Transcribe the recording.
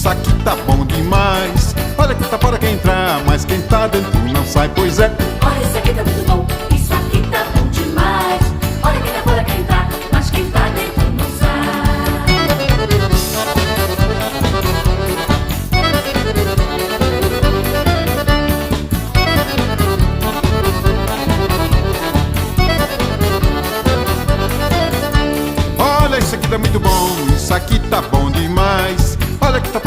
isso aqui tá bom demais. Olha que tá fora quem entrar, mas quem tá dentro não sai, pois é. Olha, isso aqui tá muito bom, isso aqui tá bom demais. Olha quem tá fora quem entrar, mas quem tá dentro não sai. Olha, isso aqui tá muito bom, isso aqui tá bom demais. Olha que tá